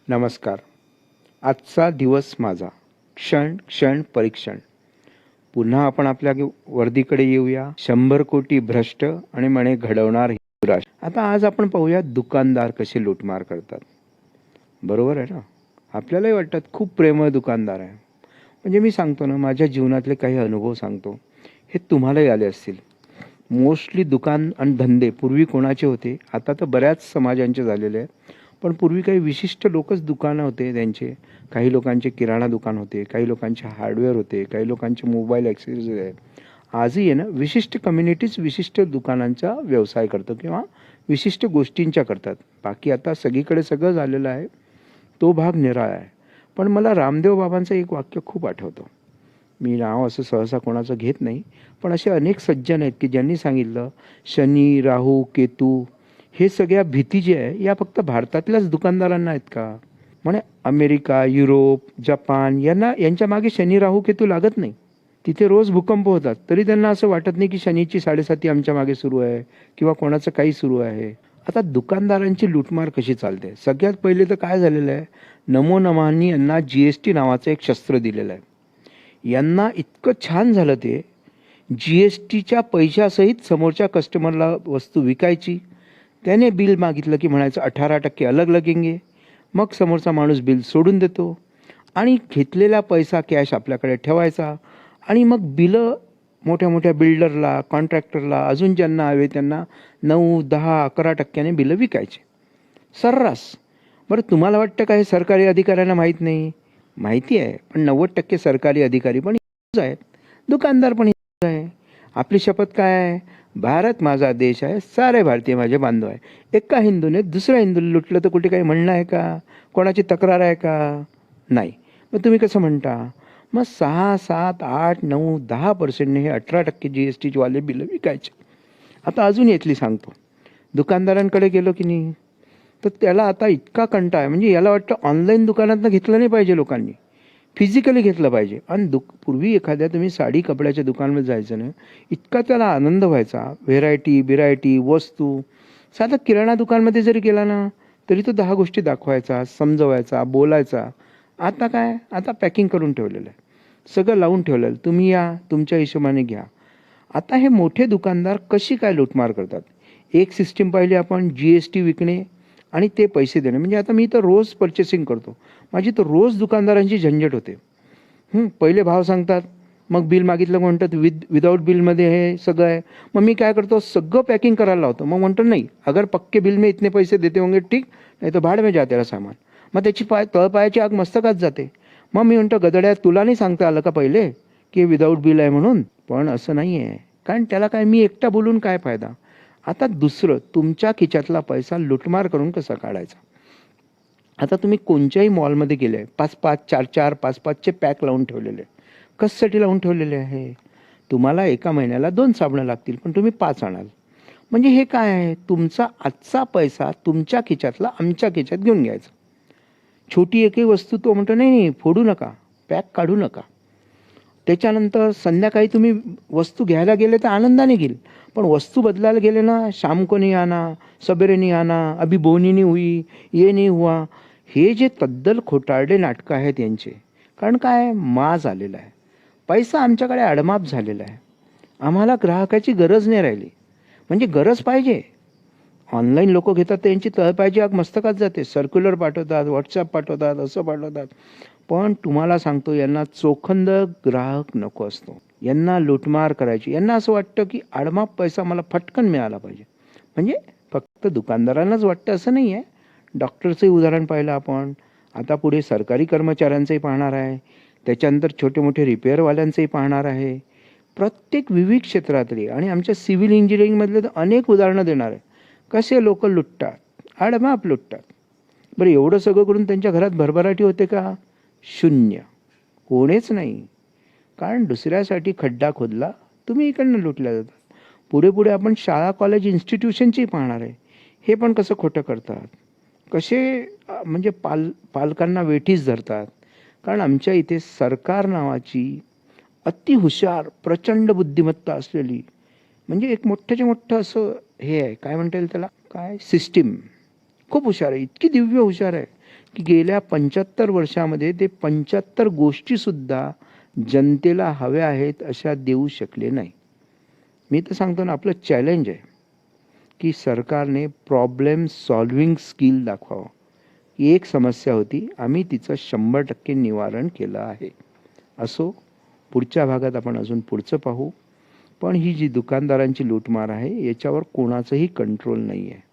नमस्कार. आजचा दिवस माझा. क्षण क्षण परीक्षण. पुन्हा आपण आपल्या वर्दीकडे येऊया. 100 कोटी भ्रष्ट आणि म्हणे घडवणार हिंदू राष्ट्र. आता आज आपण पाहूया दुकानदार कसे लूटमार करतात. बरोबर आहे ना? आपल्यालाही वाटतात खूप प्रेमळ दुकानदार आहे. म्हणजे मी सांगतो ना, माझ्या जीवनातले काही अनुभव सांगतो. हे तुम्हालाही आले असतील. मोस्टली दुकान आणि धंदे पूर्वी कोणाचे होते? आता तर बऱ्याच समाजांचे झालेले आहेत. पण पूर्वी काही विशिष्ट लोकच दुकानं होते त्यांचे. काही लोकांचे किराणा दुकान होते, काही लोकांचे हार्डवेअर होते, काही लोकांचे मोबाईल ॲक्सेसरीज आहे. आजही आहे ना, विशिष्ट कम्युनिटीज विशिष्ट दुकानांचा व्यवसाय करतो किंवा विशिष्ट गोष्टींच्या करतात. बाकी आता सगळीकडे सगळं झालेलं आहे. तो भाग निराळा आहे. पण मला रामदेव बाबांचं एक वाक्य खूप आठवतं. मी नाव असं सहसा कोणाचं घेत नाही, पण असे अनेक सज्जन आहेत की ज्यांनी सांगितलं, शनी, राहू, केतू हे सगळ्या भीती जी आहे या फक्त भारतातल्याच दुकानदारांना आहेत का? म्हणे अमेरिका, युरोप, जपान यांच्या मागे शनी, राहू, केतू लागत नाही. तिथे रोज भूकंप होतात, तरी त्यांना असं वाटत नाही की शनीची 7.5 आमच्या मागे सुरू आहे किंवा कोणाचं काही सुरू आहे. आता दुकानदारांची लूटमार कशी चालते? सगळ्यात पहिले तर काय झालेलं आहे, नमो नमांनी यांना GST नावाचं एक शस्त्र दिलेलं आहे. यांना इतकं छान झालं ते, GSTच्या पैशासहित समोरच्या कस्टमरला वस्तू विकायची. त्याने बिल मागितलं की म्हणायचं 18% अलग लगेंगे. मग समोरचा माणूस बिल सोडून देतो आणि घेतलेला पैसा कॅश आपल्याकडे ठेवायचा आणि मग बिलं मोठ्या मोठ्या बिल्डरला, कॉन्ट्रॅक्टरला, अजून ज्यांना हवे त्यांना 9, 10, 11% बिलं विकायचे सर्रास. बरं, तुम्हाला वाटतं का हे सरकारी अधिकाऱ्यांना माहीत नाही? माहिती आहे, पण 90% सरकारी अधिकारी पण हिंदूच आहेत, दुकानदार पण हिंदूच आहे. आपली शपथ काय आहे? भारत माझा देश आहे, सारे भारतीय माझे बांधव आहे. एका हिंदूने दुसऱ्या हिंदूला लुटलं तर कुठे काही म्हणणं आहे का? कोणाची तक्रार आहे का? नाही. मग तुम्ही कसं म्हणता? मग 6, 7, 8, 9, 10%ने हे 18% GST वाले बिलं विकायचे. आता अजून इथली सांगतो. दुकानदारांकडे गेलो की नाही, तर त्याला आता इतका कंटाळा आहे, म्हणजे याला वाटतं ऑनलाईन दुकानातनं घेतलं नाही पाहिजे लोकांनी, फिजिकली घेतलं पाहिजे. आणि पूर्वी एखाद्या तुम्ही साडी कपड्याच्या दुकानामध्ये जायचं ना, इतका त्याला आनंद व्हायचा. व्हेरायटी वस्तू. साधा किराणा दुकानमध्ये जरी गेला ना, तरी तो 10 गोष्टी दाखवायचा, समजवायचा, बोलायचा. आता काय? आता पॅकिंग करून ठेवलेलं आहे, सगळं लावून ठेवलेलं आहे, तुम्ही या, तुमच्या हिशोबाने घ्या. आता हे मोठे दुकानदार कशी काय लूटमार करतात? एक सिस्टीम पाहिली आपण, GST विकणे आणि ते पैसे देणे. म्हणजे आता मी तर रोज पर्चेसिंग करतो, माझी तर रोज दुकानदारांची झंझट होते. पहिले भाव सांगतात, मग बिल मागितलं म्हणतात विदाऊट बिलमध्ये हे सगळं आहे. मग मी काय करतो, सगळं पॅकिंग करायला लावतो. मग म्हणतो नाही, अगर पक्के बिल में इतने पैसे देते होंगे ठीक, नाही तर भाड में जा तेरा सामान. मग त्याची तळपायाची आग मस्तकात जाते. मग मी म्हणतो, गदड्या तुला नाही सांगता आलं का पहिले की विदाऊट बिल आहे म्हणून? पण असं नाही आहे, कारण त्याला काय मी एकटा बोलून काय फायदा. आता दुसरं, तुमच्या खिच्यातला पैसा लुटमार करून कसा काढायचा? आता तुम्ही कोणत्याही मॉलमध्ये गेले, 5-5, 4-4, 5-5चे पॅक लावून ठेवलेले. कशासाठी लावून ठेवलेले आहे? तुम्हाला एका महिन्याला 2 साबणं लागतील, पण तुम्ही 5 आणाल. म्हणजे हे काय आहे? तुमचा आजचा पैसा तुमच्या खिच्यातला आमच्या खिच्यात घेऊन घ्यायचा. छोटी एकही वस्तू तो म्हणतो, नाही नाही फोडू नका, पॅक काढू नका. त्याच्यानंतर संध्याकाळी तुम्ही वस्तू घ्यायला गेले तर आनंदाने घेईल, पण वस्तू बदलायला गेले ना, शाम को नहीं आना, सबेरे नहीं आना, अभी बोनी नहीं हुई, ये नहीं हुआ. हे जे तद्दल खोटारडे नाटकं आहेत यांचे. कारण काय, माज आलेला आहे, पैसा आमच्याकडे अडमाप झालेला आहे. आम्हाला ग्राहकाची गरज नाही राहिली. म्हणजे गरज पाहिजे, ऑनलाईन लोक घेतात तर यांची तळपायची आग मस्तकात जाते. सर्क्युलर पाठवतात, व्हॉट्सॲप पाठवतात, असं पाठवतात. पण तुम्हाला सांगतो, यांना चोखंद ग्राहक नको असतो. यांना लूटमार करायची. यांना असं वाटतं की आडमाप पैसा मला फटकन मिळाला पाहिजे. म्हणजे फक्त दुकानदारांनाच वाटतं असं नाही आहे. डॉक्टरचंही उदाहरण पाहिलं आपण. आता पुढे सरकारी कर्मचाऱ्यांचंही पाहणार आहे. त्याच्यानंतर छोटे मोठे रिपेअरवाल्यांचंही पाहणार आहे. प्रत्येक विविध क्षेत्रातली आणि आमच्या सिव्हिल इंजिनिअरिंगमधले तर अनेक उदाहरणं देणार आहे. कसे लोक लुटतात, आडमाप लुटतात. बरं, एवढं सगळं करून त्यांच्या घरात भरभराटी होते का? शून्य, कोणीच नाही. कारण दुसऱ्यासाठी खड्डा खोदला, तुम्ही इकडनं लुटल्या जातात. पुढे पुढे आपण शाळा, कॉलेज, इन्स्टिट्यूशनची पाहणार आहे. हे पण कसं खोटं करतात, कसे म्हणजे पालकांना वेठीस धरतात. कारण आमच्या इथे सरकार नावाची अति हुशार, प्रचंड बुद्धिमत्ता असलेली, म्हणजे एक मोठ्याच्या मोठं असं हे आहे, काय म्हणता येईल त्याला, काय सिस्टीम, खूप हुशार आहे. इतकी दिव्य हुशार आहे की गेल्या 75 वर्षामध्ये ते 75 गोष्टीसुद्धा जनतेला हव्या आहेत अशा देऊ शकले नाही. मी तर सांगतो ना, आपलं चॅलेंज आहे की सरकारने प्रॉब्लेम सॉल्विंग स्किल दाखवावं. एक समस्या होती, आम्ही तिचं 100% निवारण केलं आहे. असो, पुढच्या भागात आपण अजून पुढचं पाहू. पण ही जी दुकानदारांची लूटमार आहे, याच्यावर कोणाचंही कंट्रोल नाही आहे.